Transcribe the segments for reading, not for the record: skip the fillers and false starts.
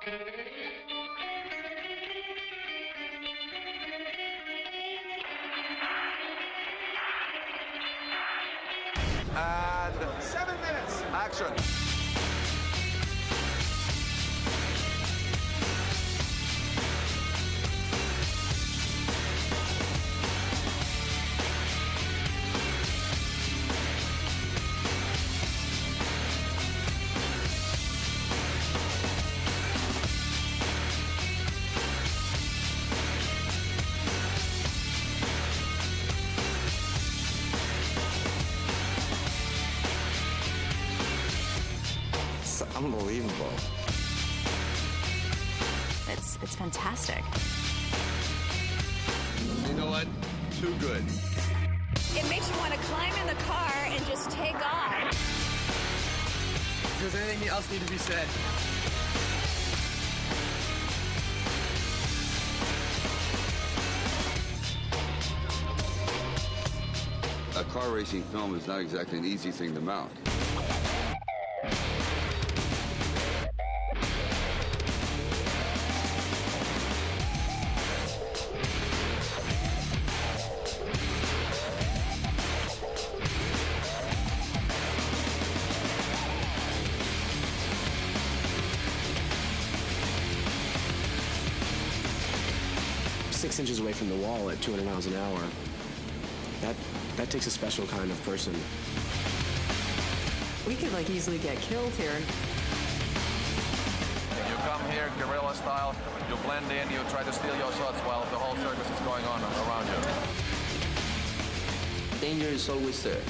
And 7 minutes. Action. Unbelievable. It's fantastic. You know what? Too good. It makes you want to climb in the car and just take off. Does anything else need to be said? A car racing film is not exactly an easy thing to mount. 6 inches away from the wall at 200 miles an hour, that takes a special kind of person. We could easily get killed here. You come here guerrilla style, you blend in, you try to steal your shots while the whole circus is going on around you. Danger is always there.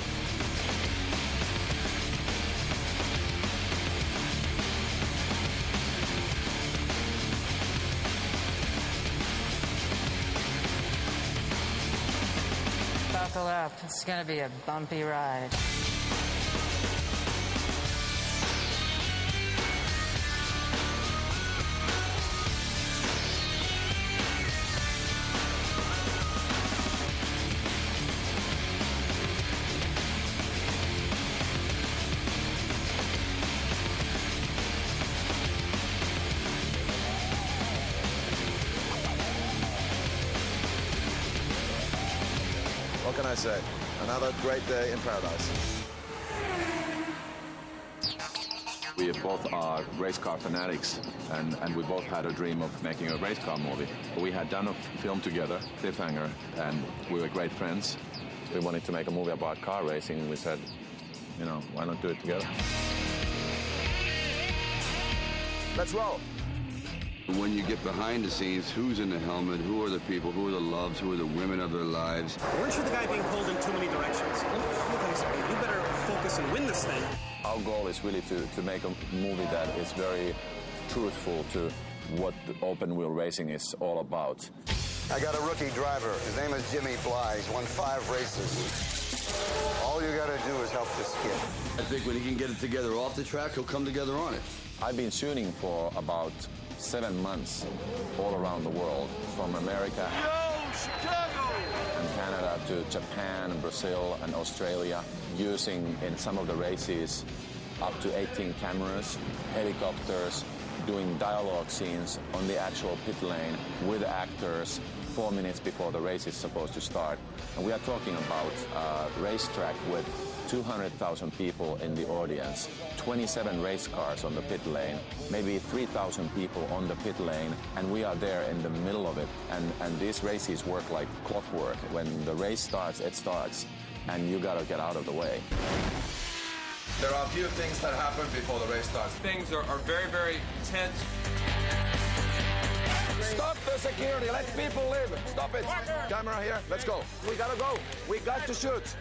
Buckle up, it's gonna be a bumpy ride. What can I say? Another great day in paradise. We both are race car fanatics, and we both had a dream of making a race car movie. We had done a film together, Cliffhanger, and we were great friends. We wanted to make a movie about car racing, and we said, you know, why not do it together? Let's roll. When you get behind the scenes, who's in the helmet, who are the people, who are the loves, who are the women of their lives? Weren't you the guy being pulled in too many directions? You better focus and win this thing. Our goal is really to make a movie that is very truthful to what the open wheel racing is all about. I got a rookie driver. His name is Jimmy Bly. He's won 5 races. All you gotta do is help this kid. I think when he can get it together off the track, he'll come together on it. I've been shooting for about 7 months all around the world, from America and Canada to Japan, Brazil, and Australia, using in some of the races up to 18 cameras, helicopters, doing dialogue scenes on the actual pit lane with actors 4 minutes before the race is supposed to start. And we are talking about a racetrack with 200,000 people in the audience, 27 race cars on the pit lane, maybe 3,000 people on the pit lane, and we are there in the middle of it. And these races work like clockwork. When the race starts, it starts, and you gotta get out of the way. There are a few things that happen before the race starts. Things are very, very tense. Stop the security, let people live. Stop it. Camera here, let's go. We gotta go. We got to shoot.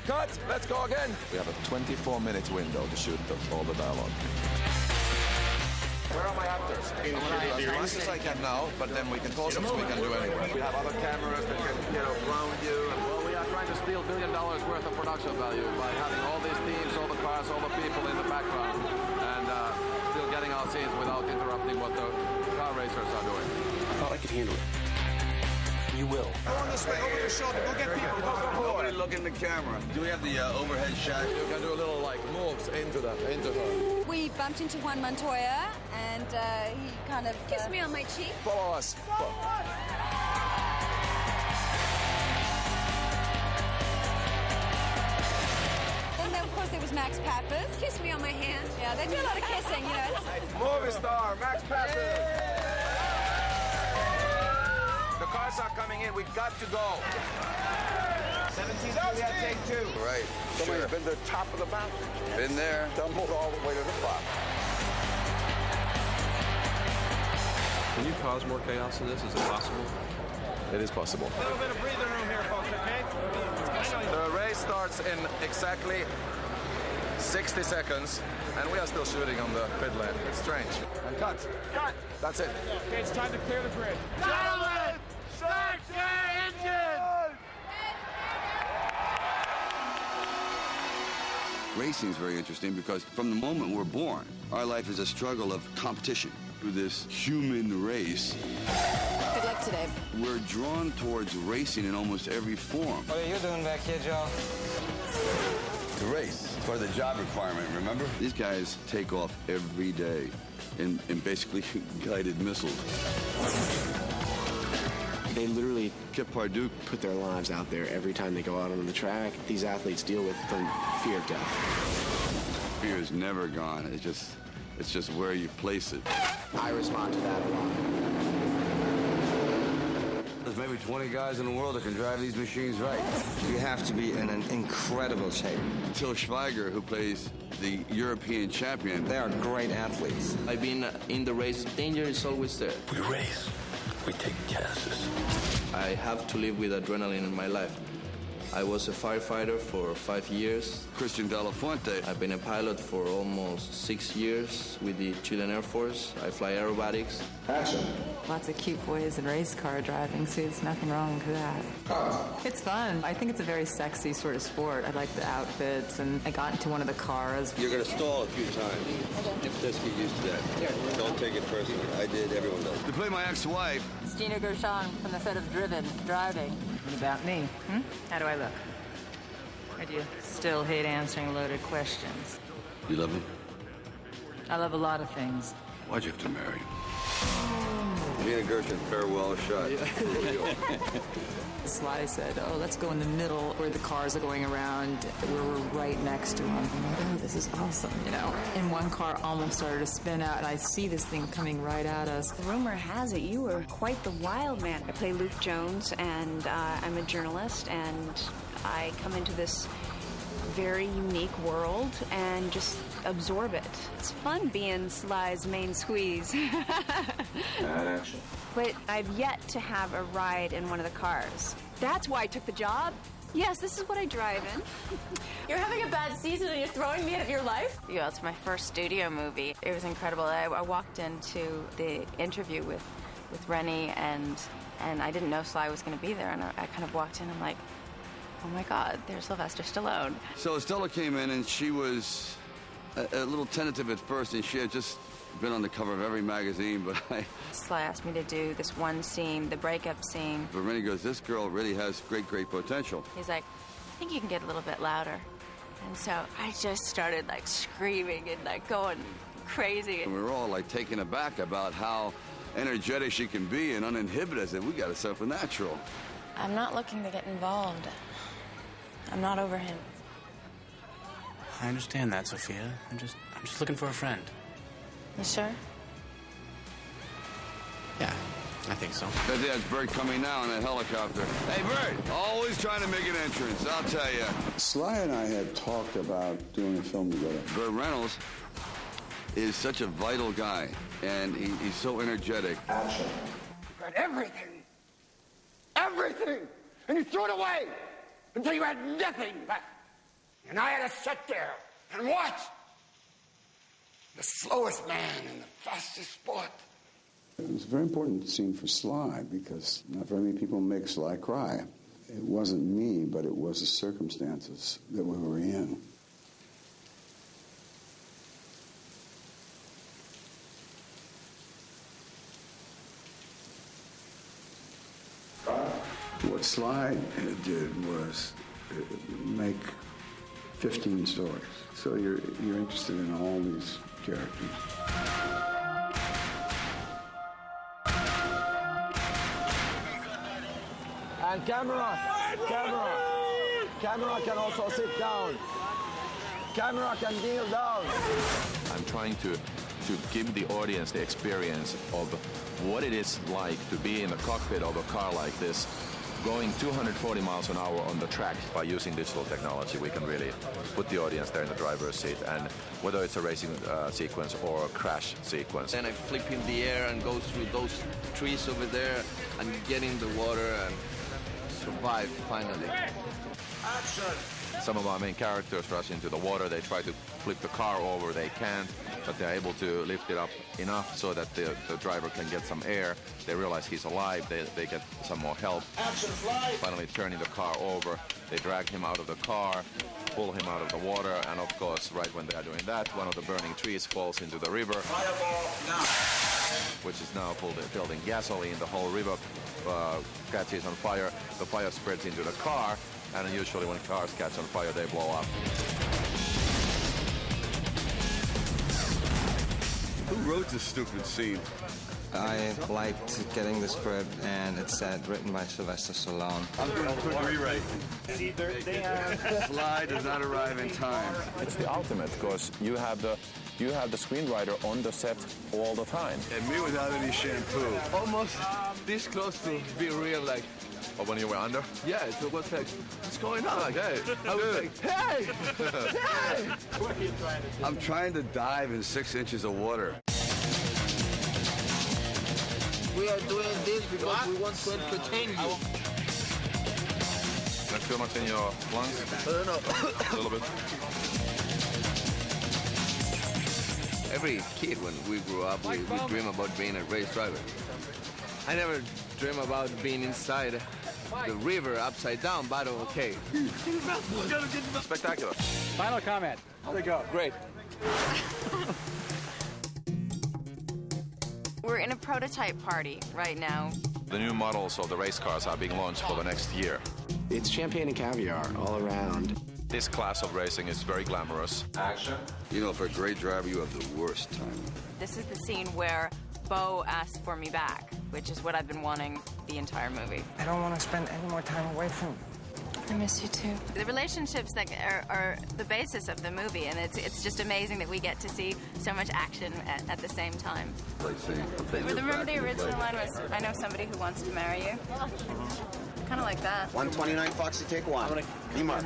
Cut, let's go again. We have a 24-minute window to shoot all the dialogue. Where are my actors? As fast as I can now, but then we can close them so we can do anywhere. We have other cameras that can, ground you. Well, we are trying to steal $1 billion worth of production value by having all these teams, all the cars, all the people in the background, and still getting our scenes without interrupting what the car racers are doing. I thought I could handle it. You will. Go on this way, over your shoulder. Go get people. Go, go, go. Nobody look in the camera. Do we have the overhead shot? You can do a little like moves into her. We bumped into Juan Montoya, and he kind of kissed me on my cheek. Follow us. And then, of course, there was Max Pappas. Kissed me on my hand. Yeah, they do a lot of kissing, you know. Movie star, Max Pappas. The cars are coming in. We've got to go. 17 Juliet, take 2. Right. Somebody's been to the top of the mountain. Been there. Stumbled all the way to the top. Can you cause more chaos than this? Is it possible? It is possible. A little bit of breathing room here, folks, okay? The race starts in exactly 60 seconds, and we are still shooting on the pit lane. It's strange. And cut. Cut. That's it. Okay, it's time to clear the grid. Gentlemen, start your engine! Racing is very interesting because from the moment we're born, our life is a struggle of competition through this human race. Good luck today. We're drawn towards racing in almost every form. What are you doing back here, Joe? The race for the job requirement, remember? These guys take off every day in basically guided missiles. They literally Kip Pardue, put their lives out there every time they go out on the track. These athletes deal with from fear of death. fear is never gone. It's just where you place it. I respond to that a lot. There's maybe 20 guys in the world that can drive these machines right. You have to be in an incredible shape. Till Schweiger, who plays the European champion. They are great athletes. I've been in the race. Danger is always there. We race. We take chances. I have to live with adrenaline in my life. I was a firefighter for 5 years. Christian De La Fuente. I've been a pilot for almost 6 years with the Chilean Air Force. I fly aerobatics. Action. Lots of cute boys in race car driving suits. Nothing wrong with that. It's fun. I think it's a very sexy sort of sport. I like the outfits, and I got into one of the cars. You're going to stall a few times. Just get used to that. Don't take it personally. I did. Everyone does. To play my ex-wife. It's Gina Gershon from the set of Driven, driving. What about me? How do I look? I do still hate answering loaded questions. You love him? I love a lot of things. Why'd you have to marry him? Gina Gershon, farewell shot. Sly said, oh, let's go in the middle where the cars are going around, where we're right next to them. I'm like, oh, this is awesome, you know. And one car almost started to spin out, and I see this thing coming right at us. Rumor has it you were quite the wild man. I play Luke Jones, and I'm a journalist, and I come into this very unique world and just absorb it. It's fun being Sly's main squeeze. Action. But I've yet to have a ride in one of the cars. That's why I took the job. Yes, this is what I drive in. You're having a bad season and you're throwing me out of your life? Yeah, it's my first studio movie. It was incredible. I walked into the interview with Rennie, and I didn't know Sly was going to be there, and I kind of walked in, I'm like, oh my God, there's Sylvester Stallone. So Estella came in, and she was a little tentative at first, and she had just been on the cover of every magazine, but Sly asked me to do this one scene, the breakup scene. But Rennie goes, this girl really has great, great potential. He's like, I think you can get a little bit louder. And so I just started like screaming and like going crazy. And we were all like taken aback about how energetic she can be and uninhibited. I said, we got to something natural. I'm not looking to get involved. I'm not over him. I understand that, Sophia. I'm just looking for a friend. You sure? Yeah, I think so. That's Bert coming now in a helicopter. Hey, Bert, always trying to make an entrance, I'll tell you. Sly and I had talked about doing a film together. Burt Reynolds is such a vital guy, and he's so energetic. Action. You had everything. Everything. And you threw it away until you had nothing left. And I had to sit there and watch the slowest man in the fastest sport. It was a very important scene for Sly because not very many people make Sly cry. It wasn't me, but it was the circumstances that we were in. What Sly did was make 15 stories. So you're interested in all these characters. And camera can also sit down. Camera can kneel down. I'm trying to give the audience the experience of what it is like to be in the cockpit of a car like this, going 240 miles an hour on the track. By using digital technology, we can really put the audience there in the driver's seat, and whether it's a racing sequence or a crash sequence. Then I flip in the air and go through those trees over there and get in the water and survive finally. Action! Some of our main characters rush into the water. They try to flip the car over. They can't, but they're able to lift it up enough so that the driver can get some air. They realize he's alive. They get some more help. Action, fly! Finally turning the car over, they drag him out of the car, pull him out of the water, and of course, right when they are doing that, one of the burning trees falls into the river, which is now filled in gasoline. The whole river catches on fire. The fire spreads into the car, and usually when cars catch on fire, they blow up. Who wrote this stupid scene? I liked getting the script, and it said written by Sylvester Stallone. I'm doing a quick rewrite. Sly does not arrive in time. It's the ultimate, because you have the screenwriter on the set all the time. And me without any shampoo. Almost this close to being real, like. Or when you were under? Yeah, it was like, what's going on? Like, hey, I was like, hey, hey! I'm trying to dive in 6 inches of water. We are doing this because we want to entertain you. Not too much in your lungs? I don't know. A little bit. Every kid, when we grew up, we dream about being a race driver. I never dream about being inside the river upside down, but okay. Spectacular. Final comment. How'd it go? Great. We're in a prototype party right now. The new models of the race cars are being launched for the next year. It's champagne and caviar all around. This class of racing is very glamorous. Action. You know, for a great driver, you have the worst time. This is the scene where Bo asked for me back, which is what I've been wanting the entire movie. I don't want to spend any more time away from you. I miss you too. The relationships that are the basis of the movie, and it's just amazing that we get to see so much action at the same time. Remember the original line was, I know somebody who wants to marry you? Kind of like that. 129 Foxy, take one. Hey, Mark.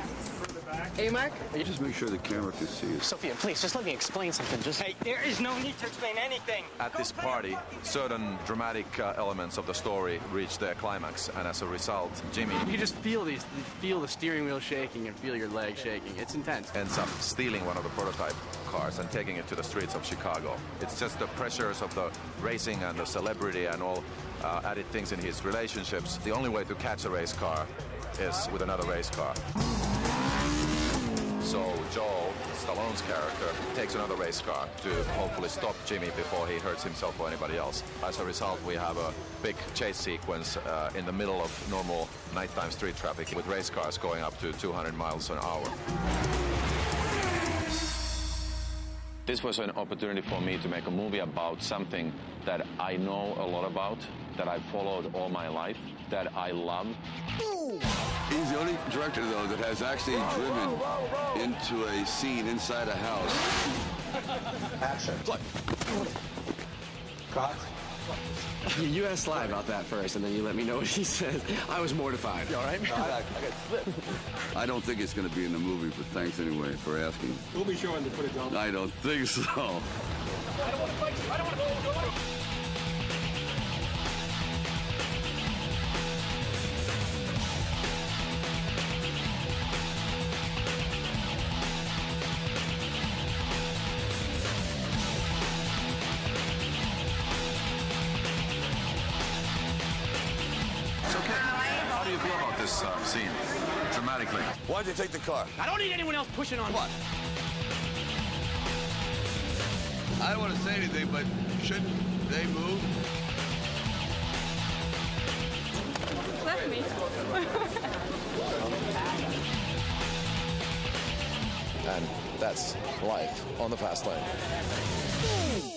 Hey, Mark? Just make sure the camera can see you. Sophia, please, just let me explain something. Hey, there is no need to explain anything. At this party, certain dramatic elements of the story reach their climax, and as a result, Jimmy... You just feel the steering wheel shaking and feel your legs shaking. It's intense. Ends up stealing one of the prototype cars and taking it to the streets of Chicago. It's just the pressures of the racing and the celebrity and all added things in his relationships. The only way to catch a race car is with another race car. So Joel, Stallone's character, takes another race car to hopefully stop Jimmy before he hurts himself or anybody else. As a result, we have a big chase sequence in the middle of normal nighttime street traffic with race cars going up to 200 miles an hour. This was an opportunity for me to make a movie about something that I know a lot about, that I've followed all my life, that I love. He's the only director, though, that has actually driven into a scene inside a house. Action. Cut. You asked Sly about that first, and then you let me know what he said. I was mortified. You all right? I don't think it's going to be in the movie, but thanks anyway for asking. We'll be sure to put it down. I don't think so. I don't want to fight you. I don't want to go. How do you feel about this scene, dramatically? Why'd you take the car? I don't need anyone else pushing on What? I don't want to say anything, but shouldn't they move? Cliff? me. And that's life on the fast lane.